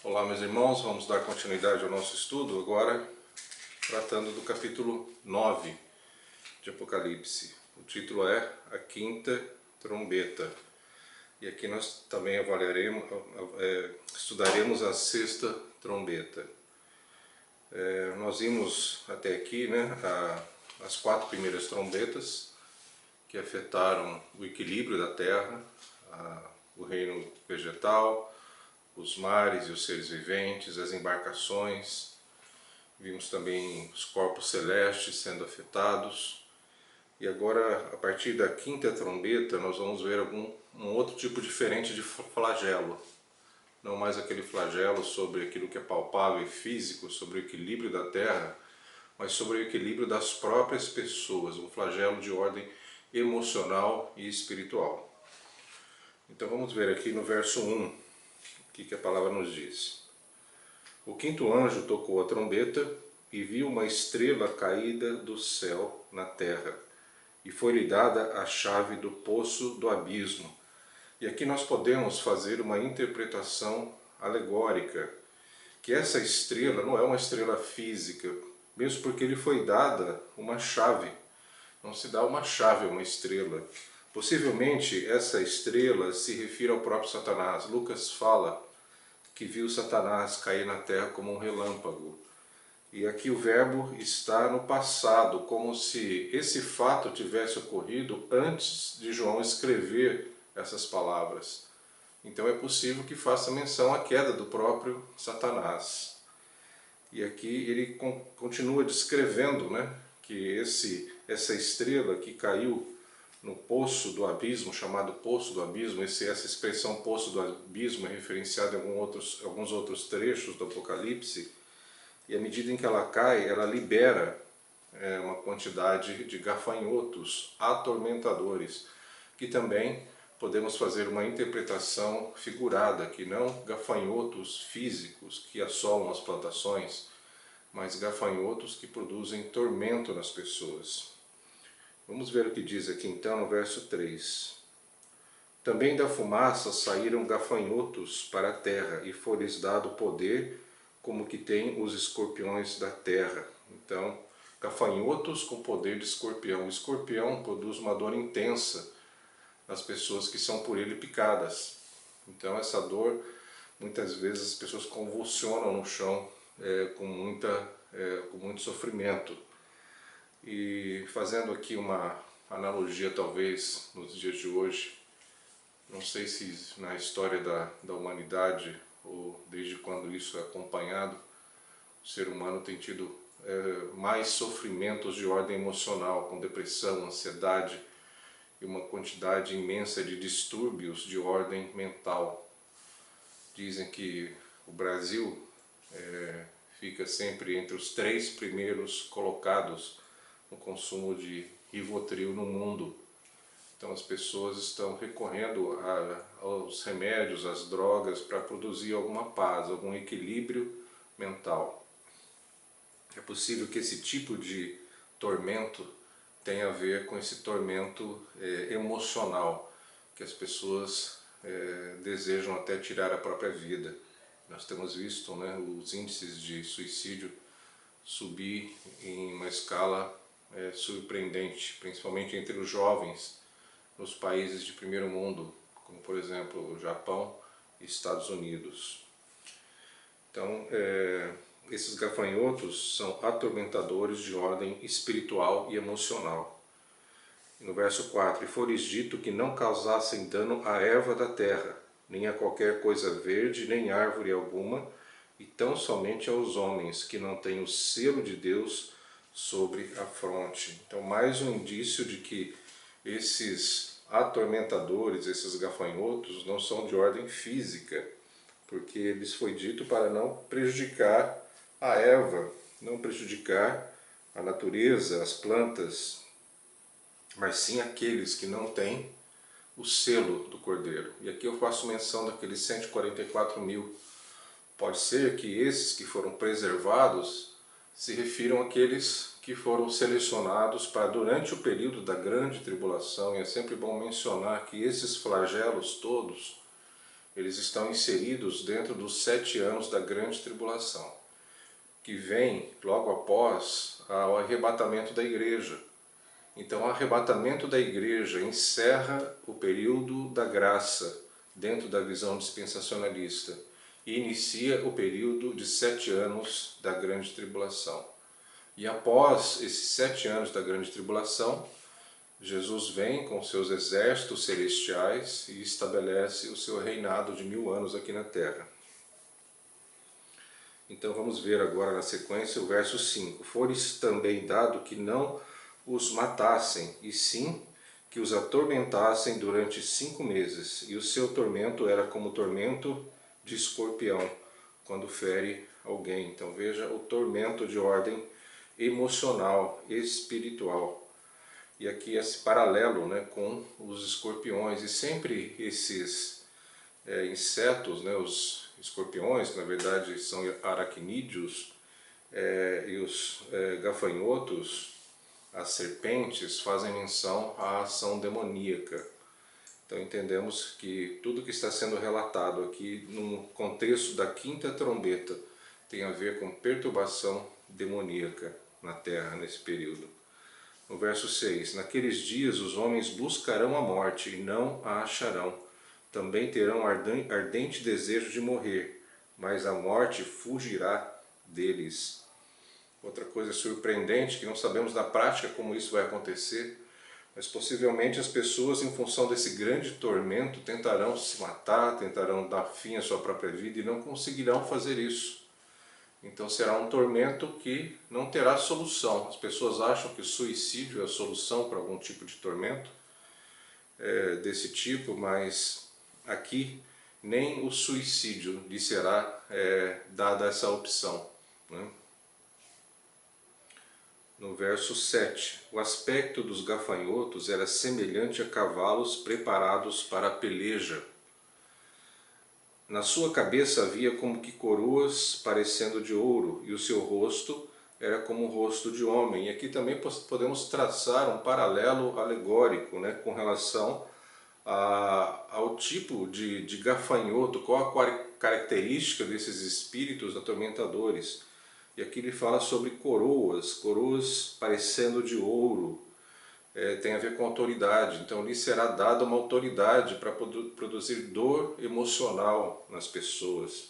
Olá, meus irmãos, vamos dar continuidade ao nosso estudo, agora tratando do capítulo 9 de Apocalipse. O título é A Quinta Trombeta. E aqui nós também estudaremos a sexta trombeta. Nós vimos até aqui, as 4 primeiras trombetas que afetaram o equilíbrio da terra, o reino vegetal, os mares e os seres viventes, as embarcações. Vimos também os corpos celestes sendo afetados. E agora, a partir da quinta trombeta, nós vamos ver um outro tipo diferente de flagelo. Não mais aquele flagelo sobre aquilo que é palpável e físico, sobre o equilíbrio da terra, mas sobre o equilíbrio das próprias pessoas, um flagelo de ordem emocional e espiritual. Então vamos ver aqui no verso 1, o que a palavra nos diz. O quinto anjo tocou a trombeta e viu uma estrela caída do céu na terra, e foi-lhe dada a chave do poço do abismo. E aqui nós podemos fazer uma interpretação alegórica, que essa estrela não é uma estrela física, mesmo porque lhe foi dada uma chave. Não se dá uma chave a uma estrela. Possivelmente essa estrela se refere ao próprio Satanás. Lucas fala que viu Satanás cair na terra como um relâmpago. E aqui o verbo está no passado, como se esse fato tivesse ocorrido antes de João escrever essas palavras. Então é possível que faça menção à queda do próprio Satanás. E aqui ele continua descrevendo, que essa estrela que caiu no poço do abismo, chamado poço do abismo, essa expressão poço do abismo é referenciada em alguns outros trechos do Apocalipse, e à medida em que ela cai, ela libera uma quantidade de gafanhotos atormentadores, que também podemos fazer uma interpretação figurada, que não gafanhotos físicos que assolam as plantações, mas gafanhotos que produzem tormento nas pessoas. Vamos ver o que diz aqui então no verso 3. Também da fumaça saíram gafanhotos para a terra, e foi-lhes dado poder como que tem os escorpiões da terra. Então, gafanhotos com poder de escorpião. O escorpião produz uma dor intensa nas pessoas que são por ele picadas. Então essa dor, muitas vezes as pessoas convulsionam no chão com muito sofrimento. E fazendo aqui uma analogia talvez nos dias de hoje, não sei se na história da humanidade ou desde quando isso é acompanhado, o ser humano tem tido mais sofrimentos de ordem emocional, com depressão, ansiedade e uma quantidade imensa de distúrbios de ordem mental. Dizem que o Brasil fica sempre entre os 3 primeiros colocados no consumo de Rivotril no mundo. Então as pessoas estão recorrendo aos remédios, às drogas, para produzir alguma paz, algum equilíbrio mental. É possível que esse tipo de tormento tenha a ver com esse tormento emocional, que as pessoas desejam até tirar a própria vida. Nós temos visto os índices de suicídio subir em uma escala surpreendente, principalmente entre os jovens nos países de primeiro mundo, como por exemplo o Japão e Estados Unidos. Então, esses gafanhotos são atormentadores de ordem espiritual e emocional. E no verso 4, e foi-lhes dito que não causassem dano à erva da terra, nem a qualquer coisa verde, nem árvore alguma, e tão somente aos homens que não têm o selo de Deus sobre a fronte. Então, mais um indício de que esses atormentadores, esses gafanhotos, não são de ordem física, porque lhes foi dito para não prejudicar a erva, não prejudicar a natureza, as plantas, mas sim aqueles que não têm o selo do Cordeiro. E aqui eu faço menção daqueles 144 mil. Pode ser que esses que foram preservados se refiram àqueles que foram selecionados para durante o período da grande tribulação, e é sempre bom mencionar que esses flagelos todos, eles estão inseridos dentro dos 7 anos da grande tribulação, que vem logo após o arrebatamento da igreja. Então, o arrebatamento da igreja encerra o período da graça dentro da visão dispensacionalista e inicia o período de 7 anos da grande tribulação. E após esses 7 anos da grande tribulação, Jesus vem com seus exércitos celestiais e estabelece o seu reinado de 1000 anos aqui na Terra. Então vamos ver agora na sequência o verso 5. Foi-lhes também dado que não os matassem, e sim que os atormentassem durante 5 meses, e o seu tormento era como o tormento de escorpião, quando fere alguém. Então veja o tormento de ordem emocional, espiritual. E aqui esse paralelo, né, com os escorpiões, e sempre esses insetos, né, os escorpiões, que na verdade são aracnídeos, e os gafanhotos, as serpentes, fazem menção à ação demoníaca. Então entendemos que tudo que está sendo relatado aqui no contexto da 5ª trombeta tem a ver com perturbação demoníaca na Terra nesse período. No verso 6, naqueles dias os homens buscarão a morte e não a acharão. Também terão ardente desejo de morrer, mas a morte fugirá deles. Outra coisa surpreendente, que não sabemos na prática como isso vai acontecer, mas possivelmente as pessoas, em função desse grande tormento, tentarão se matar, tentarão dar fim à sua própria vida e não conseguirão fazer isso. Então será um tormento que não terá solução. As pessoas acham que o suicídio é a solução para algum tipo de tormento desse tipo, mas aqui nem o suicídio lhe será dada essa opção, né? No verso 7, o aspecto dos gafanhotos era semelhante a cavalos preparados para a peleja. Na sua cabeça havia como que coroas parecendo de ouro, e o seu rosto era como o rosto de homem. E aqui também podemos traçar um paralelo alegórico, né, com relação ao tipo de gafanhoto, qual a característica desses espíritos atormentadores. E aqui ele fala sobre coroas parecendo de ouro, tem a ver com autoridade. Então lhe será dada uma autoridade para produzir dor emocional nas pessoas.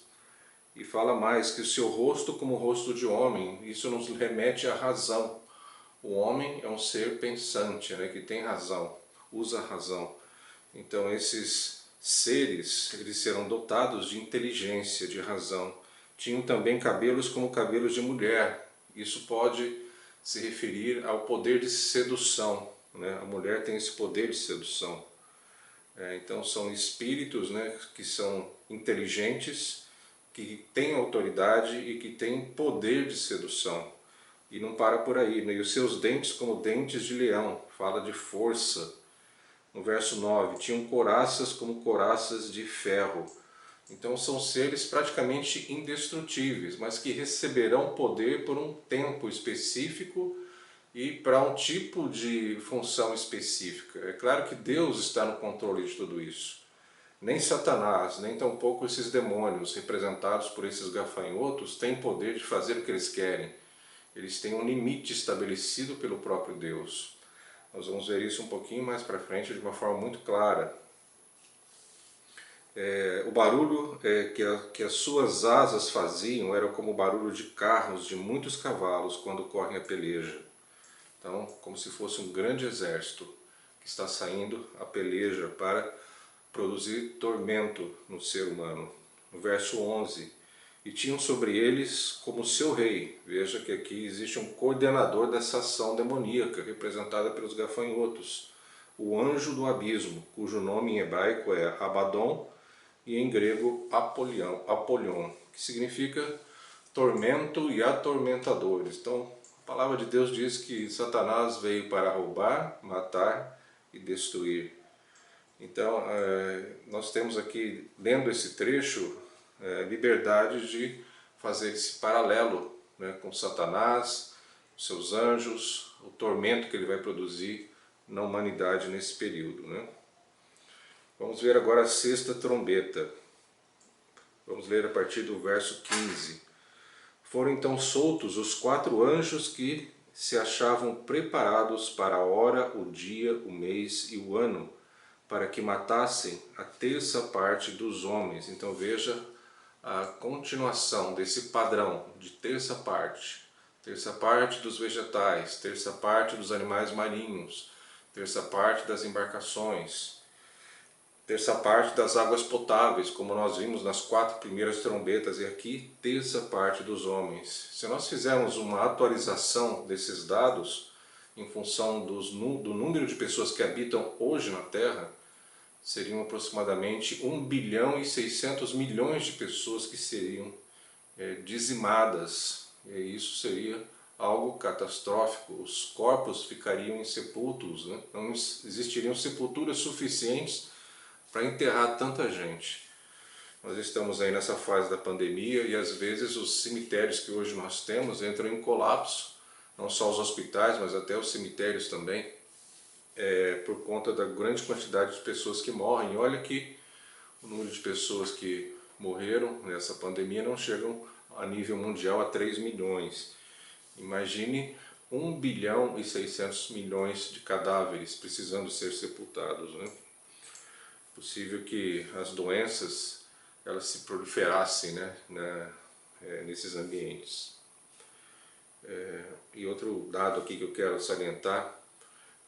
E fala mais que o seu rosto como o rosto de homem, isso nos remete à razão. O homem é um ser pensante, né, que tem razão, usa a razão. Então esses seres, eles serão dotados de inteligência, de razão. Tinham também cabelos como cabelos de mulher. Isso pode se referir ao poder de sedução, né? A mulher tem esse poder de sedução. Então são espíritos, né, que são inteligentes, que têm autoridade e que têm poder de sedução. E não para por aí, né? E os seus dentes como dentes de leão, fala de força. No verso 9, tinham couraças como couraças de ferro. Então são seres praticamente indestrutíveis, mas que receberão poder por um tempo específico e para um tipo de função específica. É claro que Deus está no controle de tudo isso. Nem Satanás, nem tampouco esses demônios representados por esses gafanhotos têm poder de fazer o que eles querem. Eles têm um limite estabelecido pelo próprio Deus. Nós vamos ver isso um pouquinho mais para frente de uma forma muito clara. O barulho que as suas asas faziam era como o barulho de carros de muitos cavalos quando correm a peleja. Então, como se fosse um grande exército que está saindo a peleja para produzir tormento no ser humano. No verso 11, e tinham sobre eles como seu rei. Veja que aqui existe um coordenador dessa ação demoníaca, representada pelos gafanhotos. O anjo do abismo, cujo nome em hebraico é Abaddon, e em grego Apolion, que significa tormento e atormentadores. Então, a palavra de Deus diz que Satanás veio para roubar, matar e destruir. Então, nós temos aqui, lendo esse trecho, liberdade de fazer esse paralelo, né, com Satanás, seus anjos, o tormento que ele vai produzir na humanidade nesse período, né? Vamos ver agora a 6ª trombeta. Vamos ler a partir do verso 15. Foram então soltos os 4 anjos que se achavam preparados para a hora, o dia, o mês e o ano, para que matassem a terça parte dos homens. Então veja a continuação desse padrão de terça parte dos vegetais, terça parte dos animais marinhos, terça parte das embarcações, terça parte das águas potáveis, como nós vimos nas 4 primeiras trombetas, e aqui terça parte dos homens. Se nós fizermos uma atualização desses dados, em função do número de pessoas que habitam hoje na Terra, seriam aproximadamente 1 bilhão e 600 milhões de pessoas que seriam dizimadas. E isso seria algo catastrófico. Os corpos ficariam insepultos, né? Não existiriam sepulturas suficientes para enterrar tanta gente. Nós estamos aí nessa fase da pandemia e às vezes os cemitérios que hoje nós temos entram em colapso, não só os hospitais, mas até os cemitérios também, por conta da grande quantidade de pessoas que morrem. E olha que o número de pessoas que morreram nessa pandemia não chegam a nível mundial a 3 milhões. Imagine 1 bilhão e 600 milhões de cadáveres precisando ser sepultados, né? Possível que as doenças elas se proliferassem, né, nesses ambientes. E outro dado aqui que eu quero salientar: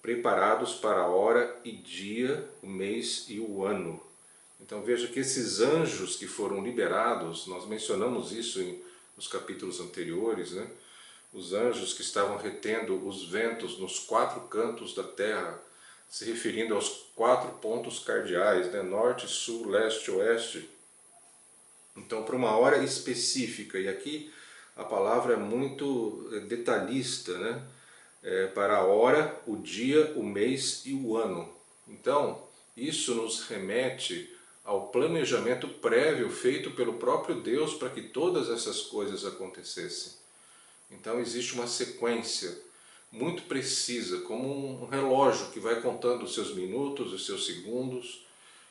preparados para a hora e dia, o mês e o ano. Então veja que esses anjos que foram liberados, nós mencionamos isso nos capítulos anteriores, né? Os anjos que estavam retendo os ventos nos 4 cantos da terra, se referindo aos 4 pontos cardeais, né? Norte, sul, leste, oeste. Então, para uma hora específica, e aqui a palavra é muito detalhista, né? Para a hora, o dia, o mês e o ano. Então, isso nos remete ao planejamento prévio feito pelo próprio Deus para que todas essas coisas acontecessem. Então existe uma sequência muito precisa, como um relógio que vai contando os seus minutos, os seus segundos,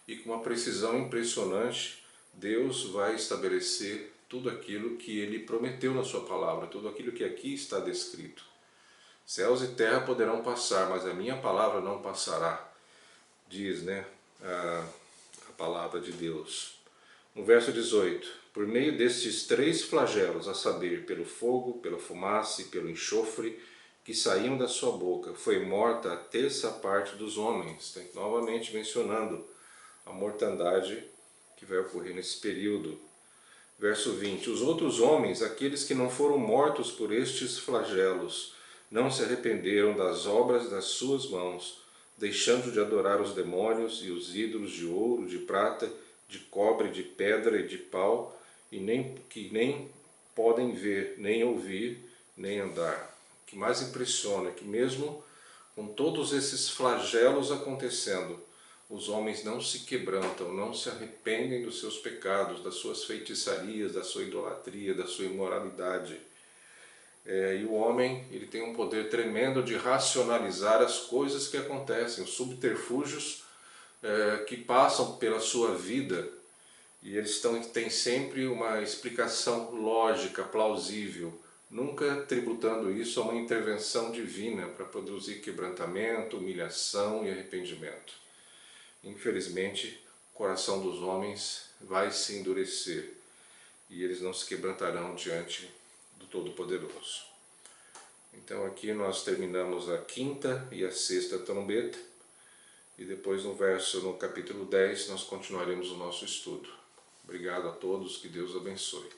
e com uma precisão impressionante, Deus vai estabelecer tudo aquilo que Ele prometeu na sua palavra, tudo aquilo que aqui está descrito. Céus e terra poderão passar, mas a minha palavra não passará, diz, né, a palavra de Deus. No verso 18, por meio destes 3 flagelos, a saber, pelo fogo, pela fumaça e pelo enxofre que saíam da sua boca, foi morta a terça parte dos homens. Tem novamente mencionando a mortandade que vai ocorrer nesse período. Verso 20, os outros homens, aqueles que não foram mortos por estes flagelos, não se arrependeram das obras das suas mãos, deixando de adorar os demônios e os ídolos de ouro, de prata, de cobre, de pedra e de pau, que nem podem ver, nem ouvir, nem andar. O que mais impressiona é que mesmo com todos esses flagelos acontecendo, os homens não se quebrantam, não se arrependem dos seus pecados, das suas feitiçarias, da sua idolatria, da sua imoralidade. E o homem ele tem um poder tremendo de racionalizar as coisas que acontecem, os subterfúgios que passam pela sua vida, e eles têm sempre uma explicação lógica, plausível, nunca tributando isso a uma intervenção divina para produzir quebrantamento, humilhação e arrependimento. Infelizmente, o coração dos homens vai se endurecer e eles não se quebrantarão diante do Todo-Poderoso. Então aqui nós terminamos a 5ª e a 6ª trombeta, e depois no capítulo 10 nós continuaremos o nosso estudo. Obrigado a todos, que Deus abençoe.